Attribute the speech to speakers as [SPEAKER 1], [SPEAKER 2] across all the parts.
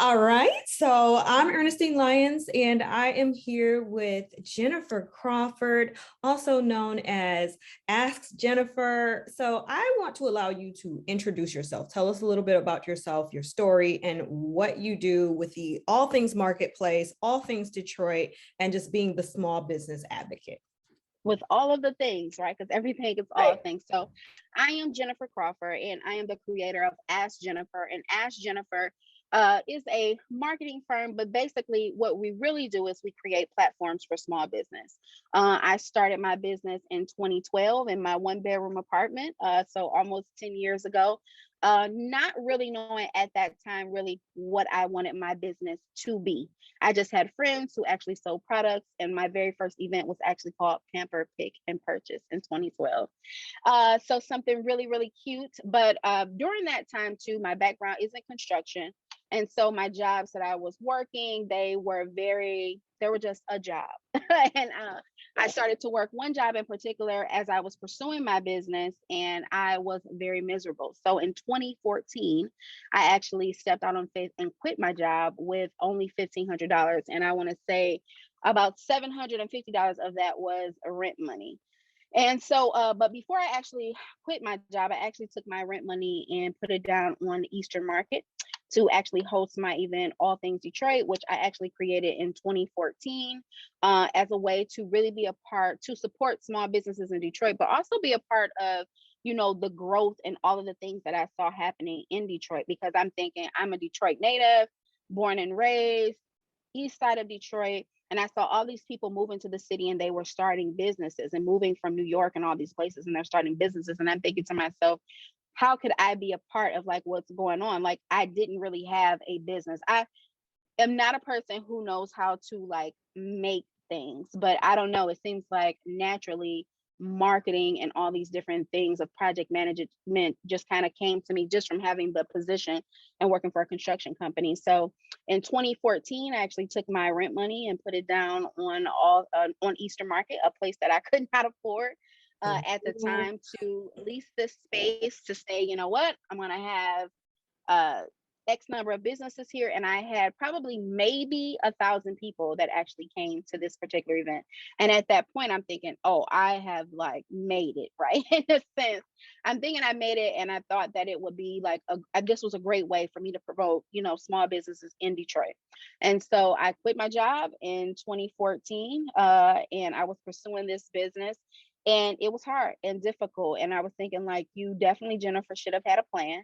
[SPEAKER 1] All right, so I'm Ernestine Lyons, and I am here with Jennyfer Crawford, also known as Ask Jennyfer. So I want to allow you to introduce yourself. Tell us a little bit about yourself, your story, and what you do with the all things marketplace, all things Detroit, and just being the small business advocate.
[SPEAKER 2] With all of the things, right? Because everything is all
[SPEAKER 1] Right.
[SPEAKER 2] things. So I am Jennyfer Crawford, and I am the creator of Ask Jennyfer. And Ask Jennyfer is a marketing firm, but basically what we really do is we create platforms for small business. I started my business in 2012 in my one bedroom apartment, so almost 10 years ago. Not really knowing at that time really what I wanted my business to be. I just had friends who actually sold products, and my very first event was actually called Pamper, Pick, and Purchase in 2012. So something really, really cute. But during that time too, my background is in construction. And so my jobs that I was working, they were just a job. And I started to work one job in particular as I was pursuing my business, and I was very miserable. So in 2014, I actually stepped out on faith and quit my job with only $1,500. And I want to say about $750 of that was rent money. And so, but before I actually quit my job, I actually took my rent money and put it down on the Eastern Market to actually host my event, All Things Detroit, which I actually created in 2014 as a way to really be a part, to support small businesses in Detroit, but also be a part of, the growth and all of the things that I saw happening in Detroit, because I'm thinking I'm a Detroit native, born and raised, east side of Detroit. And I saw all these people moving to the city, and they were starting businesses and moving from New York and all these places, and they're starting businesses. And I'm thinking to myself, how could I be a part of like what's going on? Like, I didn't really have a business. I am not a person who knows how to like make things, but I don't know. It seems like naturally marketing and all these different things of project management just kind of came to me just from having the position and working for a construction company. So in 2014, I actually took my rent money and put it down on Eastern Market, a place that I could not afford at the time, to lease this space to say, you know what, I'm going to have uh, X number of businesses here. And I had probably maybe 1,000 people that actually came to this particular event. And at that point, I'm thinking, oh, I have like made it, right? In a sense, I'm thinking I made it. And I thought that it would be like, this was a great way for me to promote, small businesses in Detroit. And so I quit my job in 2014 and I was pursuing this business. And it was hard and difficult. And I was thinking, like, you definitely, Jennyfer, should have had a plan.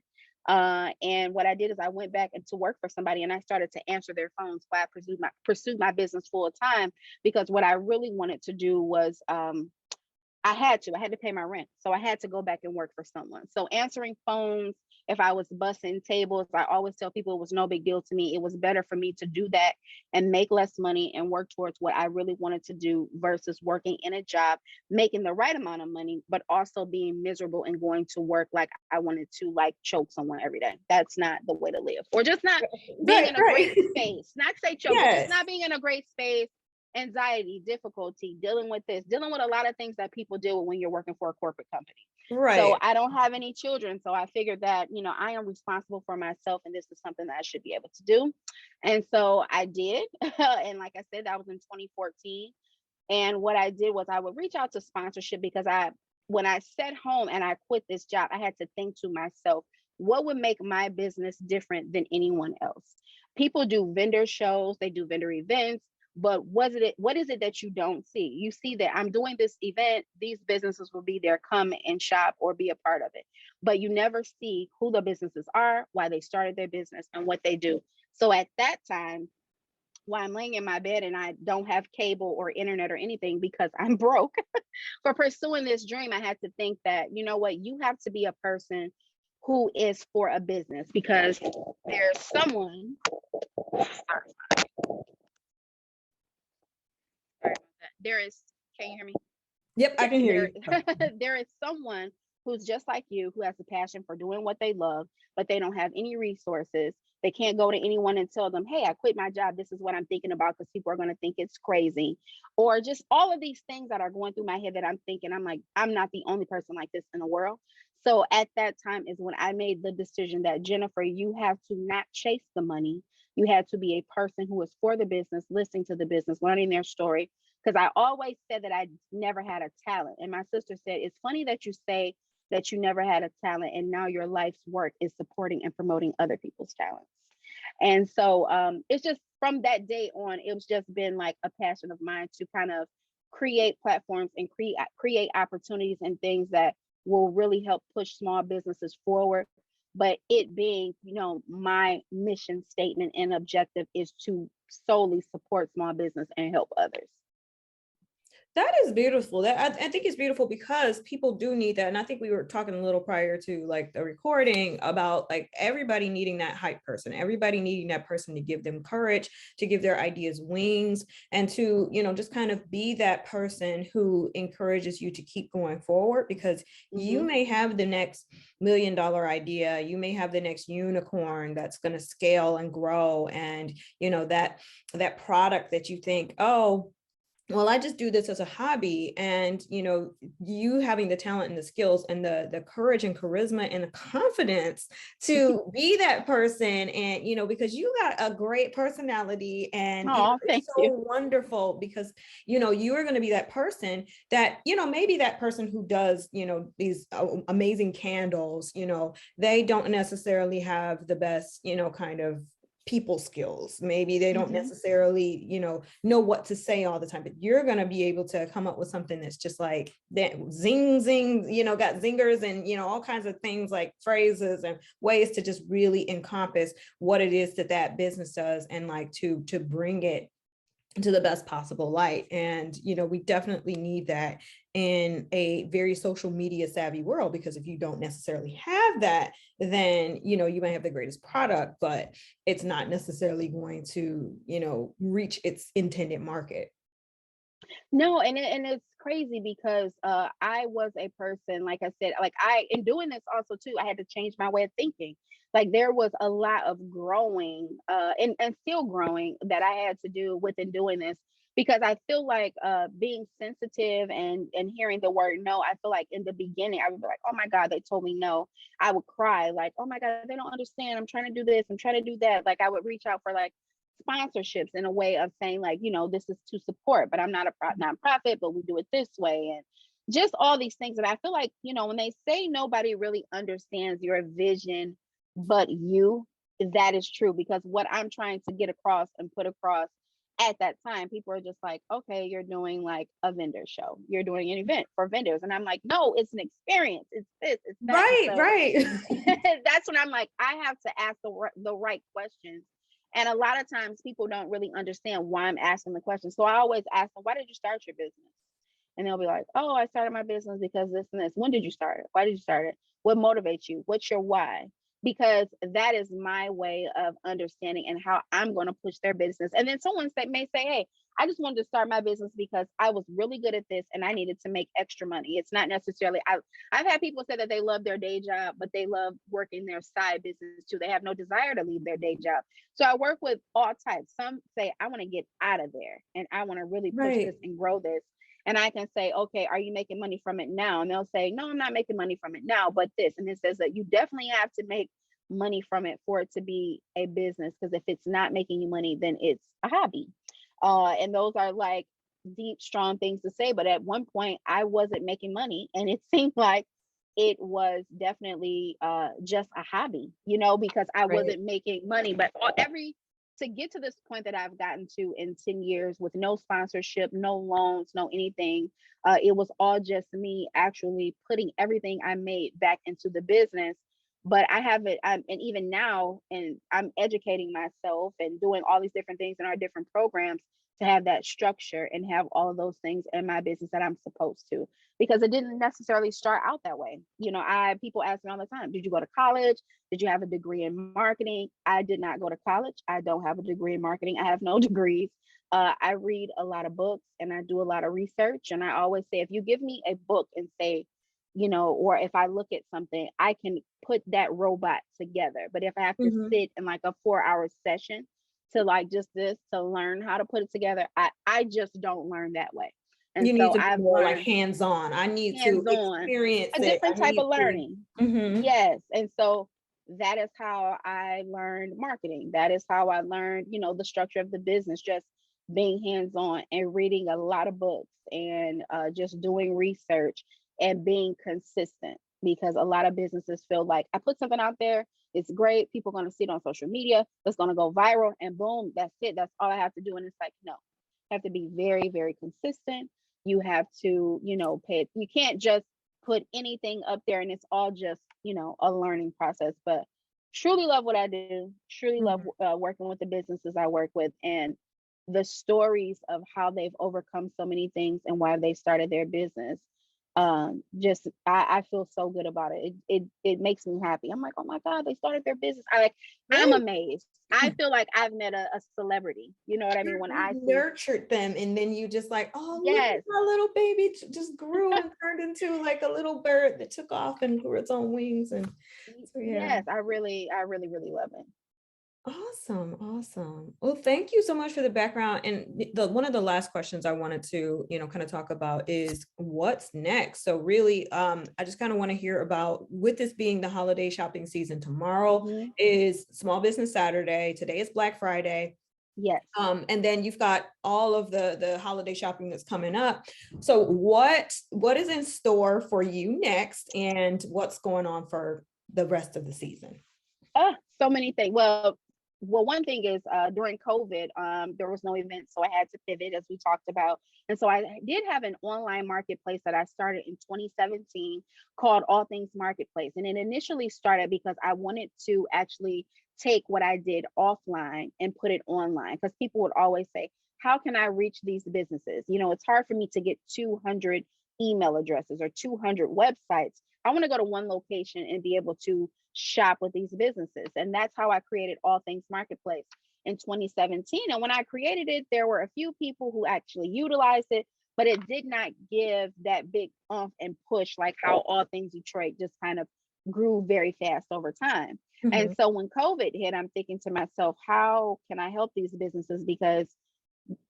[SPEAKER 2] And what I did is I went back to work for somebody, and I started to answer their phones while I pursued my business full time, because what I really wanted to do was I had to pay my rent. So I had to go back and work for someone. So answering phones, if I was bussing tables, I always tell people it was no big deal to me. It was better for me to do that and make less money and work towards what I really wanted to do versus working in a job, making the right amount of money, but also being miserable and going to work like I wanted to like choke someone every day. That's not the way to live. Or just not being in a great space, not say choke, but just not being in a great space. Anxiety, difficulty, dealing with a lot of things that people deal with when you're working for a corporate company.
[SPEAKER 1] Right.
[SPEAKER 2] So I don't have any children. So I figured that, I am responsible for myself, and this is something that I should be able to do. And so I did. And like I said, that was in 2014. And what I did was I would reach out to sponsorship, because when I sat home and I quit this job, I had to think to myself, what would make my business different than anyone else? People do vendor shows, they do vendor events. But what is it that you don't see? You see that I'm doing this event, these businesses will be there, come and shop or be a part of it. But you never see who the businesses are, why they started their business, and what they do. So at that time, while I'm laying in my bed and I don't have cable or internet or anything because I'm broke, for pursuing this dream, I had to think that, you know what, you have to be a person who is for a business, because there's someone. Can you hear me?
[SPEAKER 1] Yep, I can hear you.
[SPEAKER 2] There is someone who's just like you, who has a passion for doing what they love, but they don't have any resources. They can't go to anyone and tell them, hey, I quit my job. This is what I'm thinking about, because people are going to think it's crazy. Or just all of these things that are going through my head that I'm thinking, I'm like, I'm not the only person like this in the world. So at that time is when I made the decision that, Jennyfer, you have to not chase the money. You had to be a person who was for the business, listening to the business, learning their story. Because I always said that I never had a talent. And my sister said, it's funny that you say that you never had a talent and now your life's work is supporting and promoting other people's talents. And so it's just from that day on, it was just been like a passion of mine to kind of create platforms and create opportunities and things that will really help push small businesses forward. But it being, my mission statement and objective is to solely support small business and help others.
[SPEAKER 1] That is beautiful. That I think it's beautiful because people do need that. And I think we were talking a little prior to like the recording about like everybody needing that hype person, everybody needing that person to give them courage, to give their ideas wings, and to, just kind of be that person who encourages you to keep going forward, because you may have the next $1 million idea, you may have the next unicorn that's going to scale and grow, and that product that you think, oh, well, I just do this as a hobby. And, you having the talent and the skills and the courage and charisma and the confidence to be that person. And, because you got a great personality, and it's so wonderful because, you are going to be that person that, maybe that person who does, these amazing candles, they don't necessarily have the best, kind of people skills. Maybe they don't necessarily, know what to say all the time, but you're going to be able to come up with something that's just like that, zing, got zingers and, all kinds of things like phrases and ways to just really encompass what it is that business does, and like to bring it to the best possible light. And, we definitely need that in a very social media savvy world, because if you don't necessarily have that, then, you may have the greatest product, but it's not necessarily going to, reach its intended market.
[SPEAKER 2] No, and it's crazy because I was a person, like I said, like in doing this also too, I had to change my way of thinking. Like there was a lot of growing and still growing that I had to do within doing this, because I feel like being sensitive and hearing the word no, I feel like in the beginning I would be like, oh my God, they told me no. I would cry like, oh my God, they don't understand. I'm trying to do this. I'm trying to do that. Like I would reach out for like sponsorships in a way of saying like, this is to support, but I'm not a nonprofit, but we do it this way. And just all these things. And I feel like, when they say nobody really understands your vision but you, that is true, because what I'm trying to get across and put across at that time, people are just like, okay, you're doing like a vendor show, you're doing an event for vendors. And I'm like, no, it's an experience, it's this, it's that.
[SPEAKER 1] Right.
[SPEAKER 2] That's when I'm like, I have to ask the right questions. And a lot of times people don't really understand why I'm asking the question. So I always ask them, why did you start your business? And they'll be like, oh, I started my business because this and this. When did you start it? Why did you start it? What motivates you? What's your why? Because that is my way of understanding and how I'm going to push their business. And then someone may say, hey, I just wanted to start my business because I was really good at this and I needed to make extra money. It's not necessarily, I've had people say that they love their day job, but they love working their side business too. They have no desire to leave their day job. So I work with all types. Some say, I want to get out of there and I want to really push this and grow this. And I can say, okay, are you making money from it now? And they'll say, no, I'm not making money from it now, but this. And it says that you definitely have to make money from it for it to be a business. Because if it's not making you money, then it's a hobby. And those are like deep, strong things to say. But at one point I wasn't making money and it seemed like it was definitely just a hobby, because I wasn't making money. But to get to this point that I've gotten to in 10 years with no sponsorship, no loans, no anything, it was all just me actually putting everything I made back into the business. But I have it, and even now, and I'm educating myself and doing all these different things in our different programs to have that structure and have all of those things in my business that I'm supposed to, because it didn't necessarily start out that way. People ask me all the time, did you go to college? Did you have a degree in marketing? I did not go to college. I don't have a degree in marketing. I have no degrees. I read a lot of books and I do a lot of research. And I always say, if you give me a book and say, or if I look at something, I can put that robot together. But if I have to sit in like a 4-hour session to like just this to learn how to put it together, I just don't learn that way. And
[SPEAKER 1] you need to be more like hands-on. I need to experience
[SPEAKER 2] a different type of learning. Yes. And so that is how I learned marketing. That is how I learned, the structure of the business, just being hands on and reading a lot of books and just doing research and being consistent. Because a lot of businesses feel like I put something out there, it's great, people are going to see it on social media, it's going to go viral, and boom, that's it. That's all I have to do. And it's like, no, you have to be very, very consistent. You have to, pay it. You can't just put anything up there and it's all just, a learning process. But truly love what I do, truly love working with the businesses I work with, and the stories of how they've overcome so many things and why they started their business. Just I feel so good about it. It makes me happy. I'm like, oh my God, they started their business. I'm
[SPEAKER 1] Right.
[SPEAKER 2] amazed. I feel like I've met a celebrity. You know what I mean? When
[SPEAKER 1] You
[SPEAKER 2] I see,
[SPEAKER 1] nurtured them, and then you just like, oh, look at
[SPEAKER 2] yes,
[SPEAKER 1] my little baby just grew and turned into like a little bird that took off and grew its own wings. And so, yeah.
[SPEAKER 2] yes, I really, really love it.
[SPEAKER 1] Awesome, awesome. Well, thank you so much for the background. And the one of the last questions I wanted to, kind of talk about is what's next. So really, I just kind of want to hear about, with this being the holiday shopping season, tomorrow
[SPEAKER 2] Hmm.
[SPEAKER 1] is Small Business Saturday, today is Black Friday.
[SPEAKER 2] Yes.
[SPEAKER 1] And then you've got all of the holiday shopping that's coming up. So what is in store for you next, and what's going on for the rest of the season?
[SPEAKER 2] So many things. Well, one thing is during COVID, there was no event, so I had to pivot, as we talked about. And so I did have an online marketplace that I started in 2017 called All Things Marketplace. And it initially started because I wanted to actually take what I did offline and put it online, because people would always say, how can I reach these businesses? It's hard for me to get 200 email addresses or 200 websites. I want to go to one location and be able to shop with these businesses. And that's how I created All Things Marketplace in 2017. And when I created it, there were a few people who actually utilized it, but it did not give that big oomph and push like how All Things Detroit just kind of grew very fast over time. And
[SPEAKER 1] Mhm.
[SPEAKER 2] so when COVID hit, I'm thinking to myself, how can I help these businesses? Because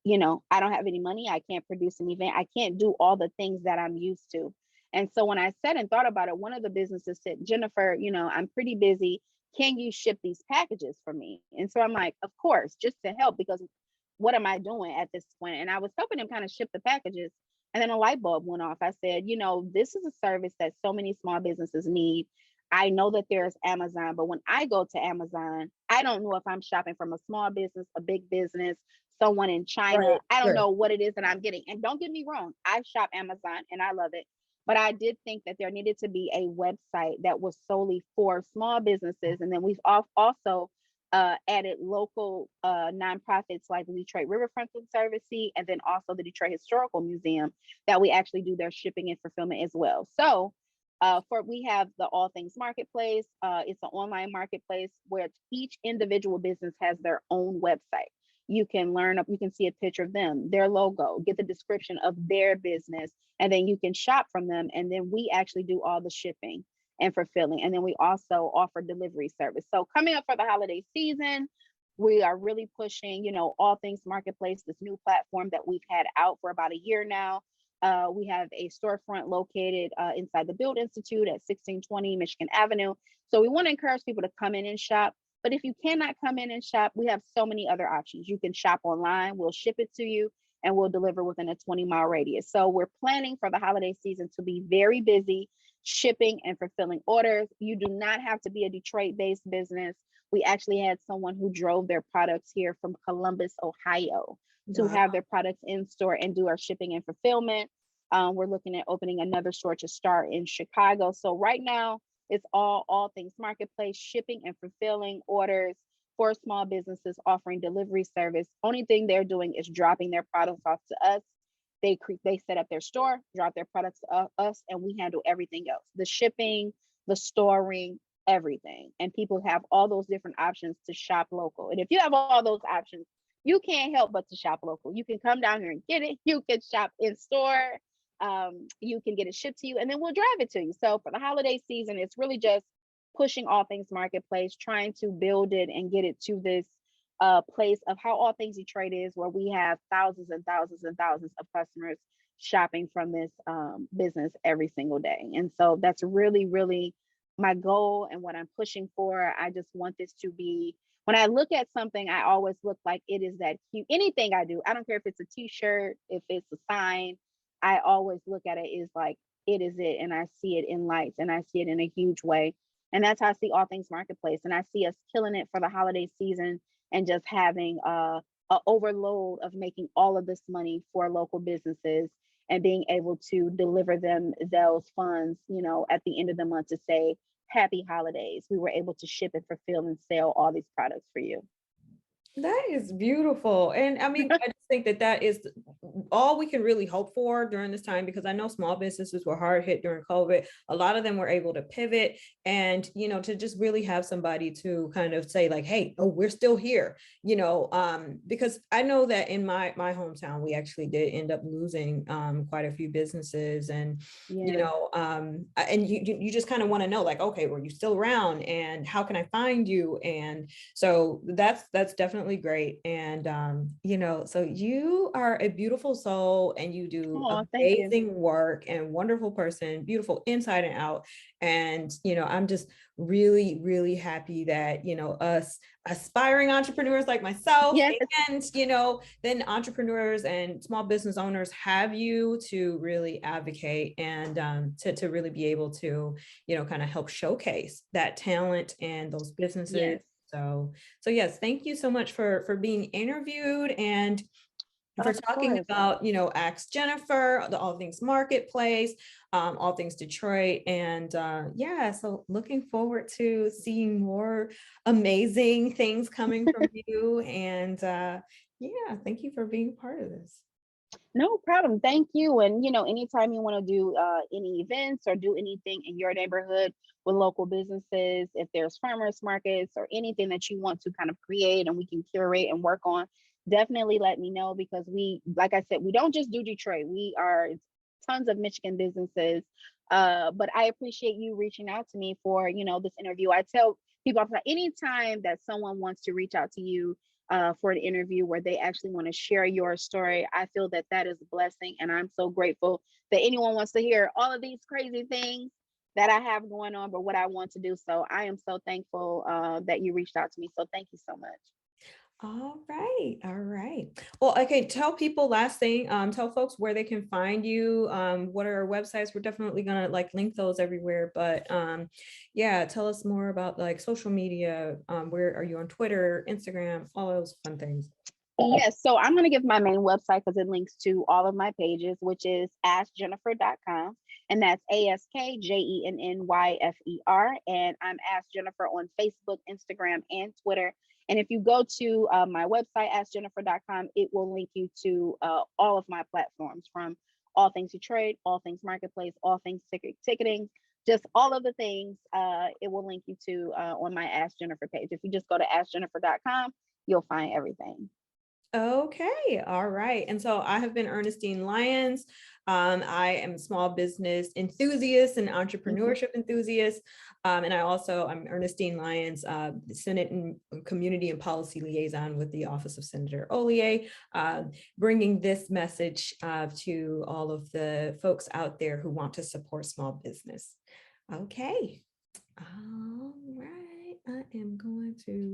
[SPEAKER 2] I don't have any money. I can't produce an event. I can't do all the things that I'm used to. And so when I said and thought about it, one of the businesses said, Jennifer, I'm pretty busy. Can you ship these packages for me? And so I'm like, of course, just to help, because what am I doing at this point? And I was helping them kind of ship the packages. And then a light bulb went off. I said, this is a service that so many small businesses need. I know that there's Amazon, but when I go to Amazon, I don't know if I'm shopping from a small business, a big business, someone in China.
[SPEAKER 1] Right,
[SPEAKER 2] I don't
[SPEAKER 1] sure.
[SPEAKER 2] know what it is that I'm getting. And don't get me wrong, I shop Amazon and I love it. But I did think that there needed to be a website that was solely for small businesses. And then we've also added local nonprofits like the Detroit Riverfront Conservancy, and then also the Detroit Historical Museum, that we actually do their shipping and fulfillment as well. So we have the All Things Marketplace. It's an online marketplace where each individual business has their own website. You can you can see a picture of them, their logo, get the description of their business, and then you can shop from them. And then we actually do all the shipping and fulfilling. And then we also offer delivery service. So coming up for the holiday season, we are really pushing, All Things Marketplace, this new platform that we've had out for about a year now. We have a storefront located inside the Build Institute at 1620 Michigan Avenue. So we want to encourage people to come in and shop. But if you cannot come in and shop, we have so many other options. You can shop online, we'll ship it to you, and we'll deliver within a 20-mile radius. So we're planning for the holiday season to be very busy shipping and fulfilling orders. You do not have to be a Detroit-based business. We actually had someone who drove their products here from Columbus, Ohio, to
[SPEAKER 1] Wow.
[SPEAKER 2] have their products in store and do our shipping and fulfillment. We're looking at opening another store to start in Chicago. So right now, it's all Things Marketplace, shipping and fulfilling orders for small businesses, offering delivery service. Only thing they're doing is dropping their products off to us. They set up their store, drop their products to us, and we handle everything else: the shipping, the storing, everything. And people have all those different options to shop local. And if you have all those options, you can't help but to shop local. You can come down here and get it. You can shop in store. You can get it shipped to you, and then we'll drive it to you. So for the holiday season, it's really just pushing All Things Marketplace, trying to build it and get it to this place of how All Things Detroit is, where we have thousands and thousands and thousands of customers shopping from this business every single day. And so that's really, really my goal and what I'm pushing for. I just want this to be, when I look at something, I always look like it is that cute. Anything I do, I don't care if it's a t-shirt, if it's a sign, I always look at it as like it is it, and I see it in lights and I see it in a huge way. And that's how I see all things marketplace. And I see us killing it for the holiday season and just having a overload of making all of this money for local businesses and being able to deliver them those funds, at the end of the month to say, happy holidays. We were able to ship and fulfill and sell all these products for you.
[SPEAKER 1] That is beautiful. And I mean, I just think that that is all we can really hope for during this time, because I know small businesses were hard hit during COVID. A lot of them were able to pivot and, to just really have somebody to kind of say like, hey, oh, we're still here, because I know that in my hometown, we actually did end up losing quite a few businesses, and,
[SPEAKER 2] Yeah.
[SPEAKER 1] and you just kind of want to know like, okay, were you still around and how can I find you? And so that's definitely great. And so you are a beautiful soul and you do
[SPEAKER 2] Oh, thank you.
[SPEAKER 1] amazing work and wonderful person, beautiful inside and out. And I'm just really, really happy that us aspiring entrepreneurs like myself
[SPEAKER 2] Yes.
[SPEAKER 1] and then entrepreneurs and small business owners have you to really advocate and to really be able to kind of help showcase that talent and those businesses.
[SPEAKER 2] Yes.
[SPEAKER 1] So yes, thank you so much for being interviewed and for
[SPEAKER 2] Of
[SPEAKER 1] talking
[SPEAKER 2] course.
[SPEAKER 1] about, Ask Jennyfer, the All Things Marketplace, All Things Detroit. And yeah, so looking forward to seeing more amazing things coming from you. And yeah, thank you for being part of this.
[SPEAKER 2] No problem. Thank you. And anytime you want to do any events or do anything in your neighborhood with local businesses, if there's farmers markets or anything that you want to kind of create and we can curate and work on, definitely let me know, because like I said, we don't just do Detroit. We are tons of Michigan businesses. But I appreciate you reaching out to me for, this interview. I tell people anytime that someone wants to reach out to you for an interview where they actually want to share your story, I feel that that is a blessing. And I'm so grateful that anyone wants to hear all of these crazy things that I have going on, but what I want to do. So I am so thankful that you reached out to me. So thank you so much.
[SPEAKER 1] All right. All right. Well, okay. Tell people last thing, tell folks where they can find you. What are our websites? We're definitely gonna like link those everywhere, but yeah, tell us more about like social media. Where are you on Twitter, Instagram, all those fun things?
[SPEAKER 2] Yes, so I'm going to give my main website because it links to all of my pages, which is askjennyfer.com. And that's AskJennyfer. And I'm Ask Jennyfer on Facebook, Instagram, and Twitter. And if you go to my website, askjennyfer.com, it will link you to all of my platforms, from All Things Detroit, All Things Marketplace, All Things Ticketing, just all of the things it will link you to on my Ask Jennyfer page. If you just go to askjennyfer.com, you'll find everything.
[SPEAKER 1] Okay, all right. And so I have been Ernestine Lyons. I am a small business enthusiast and
[SPEAKER 2] Mhm.
[SPEAKER 1] entrepreneurship enthusiast. And I'm Ernestine Lyons, Senate and Community and Policy Liaison with the Office of Senator Ollier, bringing this message to all of the folks out there who want to support small business. Okay, all right. I am going to